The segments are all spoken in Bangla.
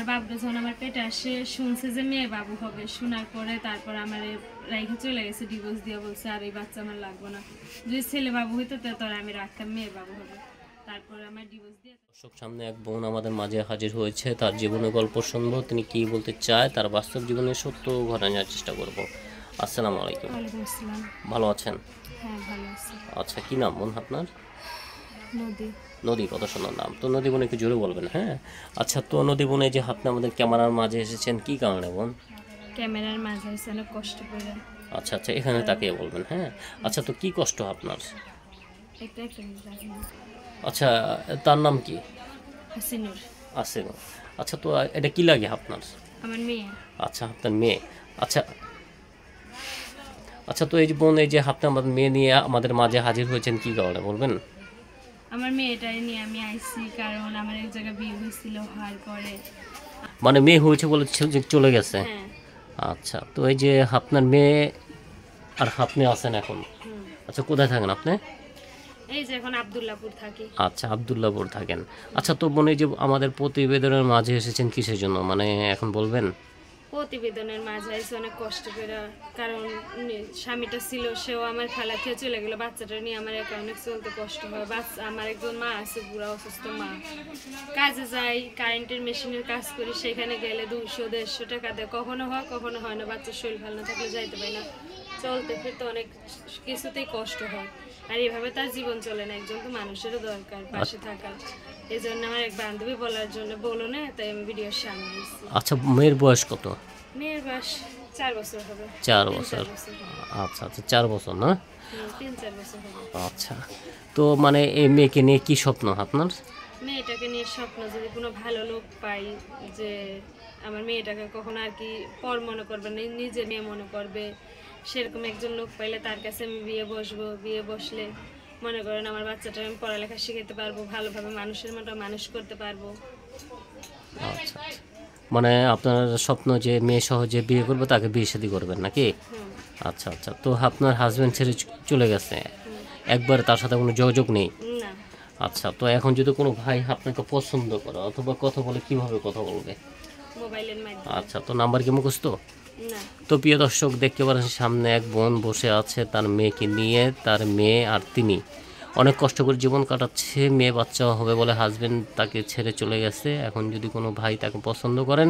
বাবুটা যখন আমার পেটে আসে শুনছে যে মেয়ে বাবু হবে, শোনার পরে তারপর আমার রাইখে চলে গেছে, ডিভোর্স দিয়ে বলছে আর এই বাচ্চা আমার লাগবে না, যদি ছেলে বাবু হইতো তাহলে আমি রাখতাম, মেয়ে বাবু হবে। তারপরে আমার ডিভোর্স দিয়ে। দর্শক, সামনে এক বোন আমাদের মাঝে হাজির হয়েছে, তার জীবনের গল্প শুনবো, তিনি কি বলতে চায়, তার বাস্তব জীবনের সত্য ঘটনা জানার চেষ্টা করব। আসসালামু আলাইকুম। ওয়ালাইকুম আসসালাম। ভালো আছেন? হ্যাঁ ভালো আছি। আচ্ছা, কি নাম বোন আপনার? নদী। নদী, কত সুন্দর নাম। তো নদী বোন একটু জোরে বলবেন। হ্যাঁ, আচ্ছা, তো নদী বোন, এই যে আপনি আমাদের ক্যামেরার মাঝে এসেছেন কি কারণে বোন? ক্যামেরার মাঝে এসে অনেক কষ্ট করে। আচ্ছা আচ্ছা, এখানে তাকিয়ে বলবেন। হ্যাঁ, আচ্ছা, তো কি কষ্ট আপনার? একটা একটা আচ্ছা, তার নাম কি? হাসিনুর। আসিনুর। আচ্ছা, তো এটা কি লাগে আপনার? আমার মেয়ে। আচ্ছা, আপনার মেয়ে। আচ্ছা আচ্ছা, তো এই যে বোন, এই যে আপনি আমাদের মেয়ে নিয়ে আমাদের মাঝে হাজির হয়েছেন কি কারণে বলবেন? আমার মেয়েটাই নিয়ে আমি আইছি, কারণ আমার এক জায়গায় বিয়ে হয়েছিল, হওয়ার পরে মানে মেয়ে হয়েছে বলে চলে গেছে? হ্যাঁ। আচ্ছা, তো এই যে আপনার মেয়ে আর আপনি আছেন এখন। আচ্ছা, কোথায় থাকেন আপনি? এই যে এখন আব্দুল্লাহপুর থাকি। আচ্ছা, আব্দুল্লাহপুর থাকেন। আচ্ছা, তো বোন, এই যে আমাদের প্রতিবেদনের মাঝে এসেছেন কিসের জন্য, মানে এখন বলবেন? প্রতিবেদনের মাঝে আইসি অনেক কষ্ট করে, কারণ স্বামীটা ছিল, সেও আমার খালা খেয়ে চলে গেলো, বাচ্চাটা নিয়ে আমার একা অনেক চলতে কষ্ট হয়। বাচ্চা আমার একজন মা আছে, বুড়া অসুস্থ মা, কাজে যাই, কারেন্টের মেশিনের কাজ করি, সেখানে গেলে 200-150 টাকা দেয়, কখনো হয় না, বাচ্চার শরীর ভালো না থাকলে যাইতে পারি না, চলতে ফিরতে অনেক কিছুতেই কষ্ট হয়। আর এভাবে তার জীবন চলে না, একজন তো মানুষেরও দরকার পাশে থাকার। এই জন্য আমার এক বান্ধবী বলার জন্য বলো না, তাই আমি ভিডিওর সামনে এসেছি। আচ্ছা, মেয়ের বয়স কত? মেয়ের বয়স 4 বছর হবে। 4 বছর। আচ্ছা আচ্ছা, 4 বছর না? 3-4 বছর হবে। আচ্ছা, তো মানে এই মেয়েকে নিয়ে কি স্বপ্ন আপনার? মেয়েটাকে নিয়ে স্বপ্ন, যদি কোনো ভালো লোক পাই, যে আমার মেয়েটাকে কখনো আর কি পর মনে করবে না, নিজে মেয়ে মনে করবে, সেরকম একজন লোক পাইলে তার কাছে আমি বিয়ে বসবো। বিয়ে বসলে মনে করেন আমার বাচ্চাটা আমি পড়ালেখা শিখাতে পারবো, ভালোভাবে মানুষের মতো মানুষ করতে পারবো। আচ্ছা, মানে আপনার স্বপ্ন যে মেয়ে সহজে বিয়ে করবে, তাকে বিয়ে শাদী করবেন নাকি? আচ্ছা আচ্ছা, তো আপনার হাজব্যান্ড ছেড়ে চলে গেছে, একবার তার সাথে কোনো যোগাযোগ নেই? না। আচ্ছা, তো এখন যদি কোনো ভাই আপনাকে পছন্দ করে অথবা কথা বলে, কিভাবে কথা বলবে? মোবাইলের মাধ্যমে। আচ্ছা, তো নাম্বার কি মুখস্থ? না। তো প্রিয় দর্শক, দেখতে পারেন সামনে এক বোন বসে আছে তার মেয়েকে নিয়ে। তার মেয়ে আর তিনি অনেক কষ্ট করে জীবন কাটাচ্ছে, মেয়ে বাচ্চা হবে বলে হাজবেন্ড তাকে ছেড়ে চলে গেছে। এখন যদি কোনো ভাই তাকে পছন্দ করেন,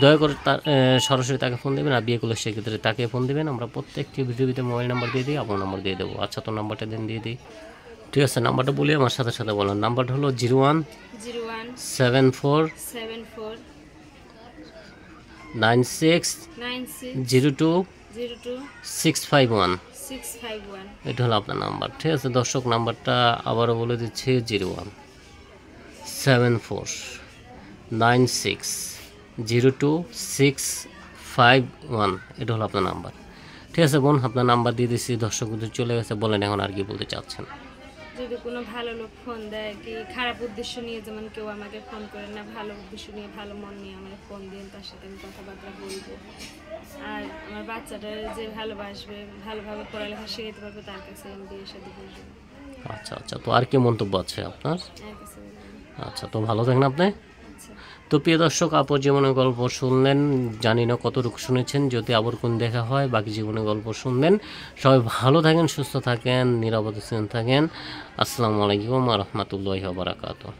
দয়া করে তার সরাসরি তাকে ফোন দেবেন, আর বিয়ে করলে সেক্ষেত্রে তাকে ফোন দেবেন। আমরা প্রত্যেকটি ভিডিওতে মোবাইল নাম্বার দিয়ে দিই, আপনার নাম্বার দিয়ে দেবো। আচ্ছা, তো নাম্বারটা দিয়ে দিই। ঠিক আছে, নাম্বারটা বলি আমার সাথে সাথে বলেন। নাম্বারটা হলো 0174 96 02 651। এটা হলো আপনার নাম্বার। ঠিক আছে দর্শক, নাম্বারটা আবারও বলে দিচ্ছি, 0174 96 02 651। এটা হলো আপনার নাম্বার। ঠিক আছে বোন, আপনার নাম্বার দিয়ে দিচ্ছি, দর্শক চলে গেছে। বলেন এখন আর কি বলতে চাচ্ছেন? যদি কোনো ভালো লোক ফোন দেয়, কি খারাপ উদ্দেশ্য নিয়ে যেমন কেউ আমাকে ফোন করে না, ভালো উদ্দেশ্য নিয়ে, ভালো মন নিয়ে আমাকে ফোন দিন, তার সাথে আমি কথাবার্তা বলবো। আর আমার বাচ্চাটা যে ভালোবাসবে, ভালোভাবে পড়ালেখা শিখাতে পারবে, তার কাছে আমি বিয়ের সাথে বসবো। আচ্ছা আচ্ছা, তো আর কি মন্তব্য আছে আপনার? কাছে। আচ্ছা, তো ভালো থাকেন আপনি। তো প্রিয় দর্শক, আপর জীবনের গল্প শুনলেন, জানি না কতটুকু শুনেছেন। যদি আবার কোন দেখা হয়, বাকি জীবনের গল্প শুনবেন। সবাই ভালো থাকেন, সুস্থ থাকেন, নিরাপদে থাকেন। আসসালামু আলাইকুম ওয়া রাহমাতুল্লাহি ওয়া বারাকাতুহু।